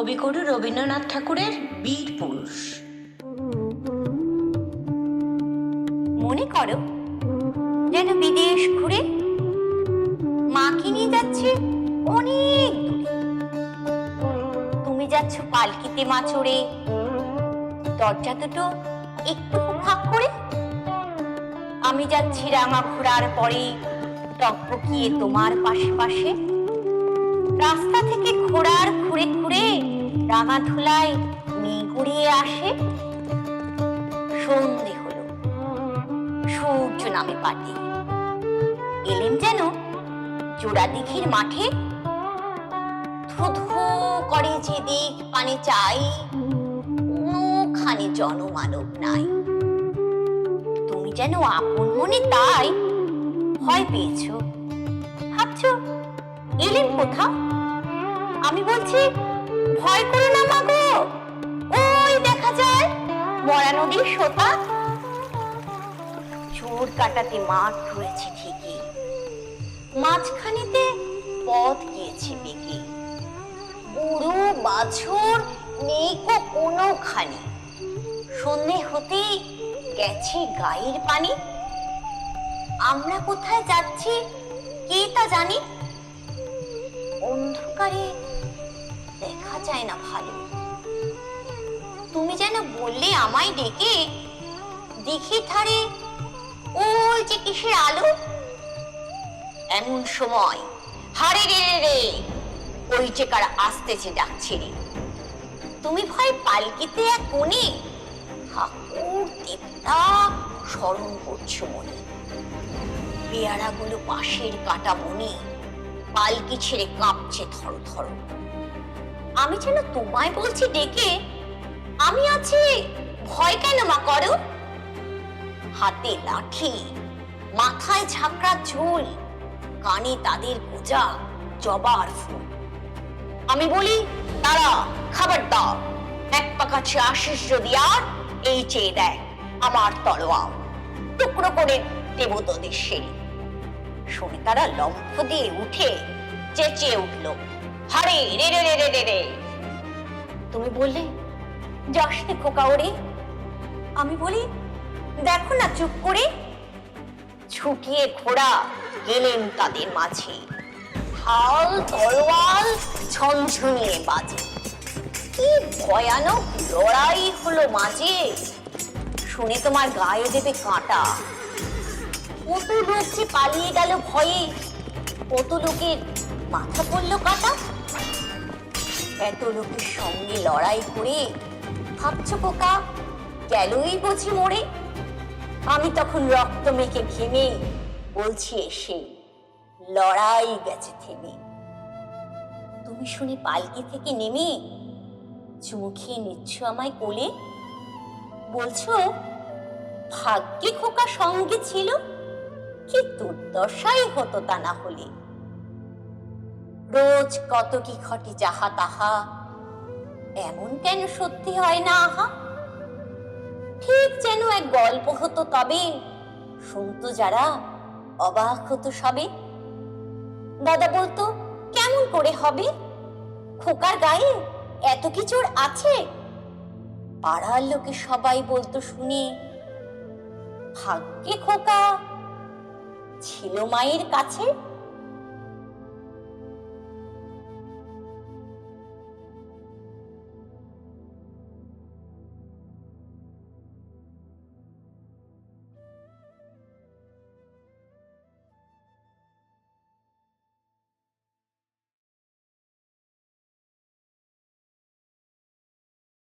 কবিগুরু রবীন্দ্রনাথ ঠাকুরের বীর পুরুষ। মনে করো যেন বিদেশ ঘুরে মাকে নিয়ে যাচ্ছে অনেক দূরে। তুমি যাচ্ছ পালকিতে মা চড়ে, দরজা দুটো একটু ফাঁক করে। আমি যাচ্ছি রাঙা ঘোড়ার পরে টকবকিয়ে তোমার পাশে পাশে। রাস্তা থেকে ঘোড়ার ঘুরে ঘুরে রাঙা ধুলায় মেয়ে গড়িয়ে আসে। সন্ধে হলো, সূর্য নামে পাটে। এলেম যেন জোড়াদিঘির মাঠে। ধু ধু করে যেদিক পানে চাই, কোনোখানে জনমানব নাই। তুমি যেন আপন মনে তাই ভয় পেয়েছো, ভাবছো এলেম কোথাও। আমি বলছি ভয় করো না মাগো, ওই দেখা যায় মরা নদীর সোতা। চোর কাটাতে মাঠ রয়েছে ঠিকই, মাঝখানেতে পথ গিয়েছে বেগে। বুড়ো বাছর নেই কোনোখানে। সন্ধে হতেই গেছে গায়ের পানি। আমরা কোথায় যাচ্ছি কে তা জানি। অন্ধকারে দেখা যায় না ভালো। তুমি যেন বললে আমায় ডেকে, দিঘির ধারে ওই যে কিসের আলো। এমন সময় হারে রে রে রে, ওই যে কারা আসতেছে ডাকছে রে। তুমি ভয় পালকিতে এক কোণে ঠাকুর দেবতা স্মরণ করছো মনে। পেয়ারাগুলো পাশের কাটা বনে পালকি ছেড়ে কাঁপছে থর থর। আমি যেন তোমায় বলছি ডেকে, আমি আছি, ভয় কেন মা করো। হাতে লাঠি, মাথায় ঝাঁকড়া চুল, কানে তাদের গোজা জবার ফুল। আমি বলি তারা খবরদার, এক পাখাচ্ছে আশিস যদি আর এই চেয়ে দেয় আমার তলোয়ার, টুকরো করে দেব তোদের সেরি। শুনে তারা লম্ফ দিয়ে উঠে চেঁচিয়ে উঠলো, হারে রে রে রে রে রে রে। তুমি বললে যাসতে খোকা ওরে। আমি বলি দেখো না চুপ করে। ছুটিয়ে ঘোড়া গেলেন তাদের মাঝে, ঢাল তলোয়ার ঝনঝনিয়ে বাজে। কি ভয়ানক লড়াই হলো মাঝে, শুনে তোমার গায়ে দেবে কাঁটা। কত লোক যে পালিয়ে গেল ভয়ে, কত লোকের মাথা পড়লো কাটা। এত লোকের সঙ্গে লড়াই করে ভাবছো খোকা গেলই বুঝি মরে। আমি তখন রক্ত মেখে ঘেমে বলছি এসে, লড়াই গেছে থেমে। তুমি শুনে পালকি থেকে নেমে চুমু খেয়ে নিচ্ছ আমায় কোলে। বলছো ভাগ্যে খোকা সঙ্গে ছিল, কি দুর্দশাই হতো তা না হলে। রোজ কত কি ঘটে যাহা তাহা, এমন কেন সত্যি হয় না আহা। ঠিক যেন এক গল্প হতো তবে, শুনতো যারা অবাক হতো সবে। দাদা বলতো কেমন করে হবে, খোকার গায়ে এত কিছুর আছে। পাড়ার লোকে সবাই বলতো শুনে, ভাগ্যে খোকা ছিল মায়ের কাছে।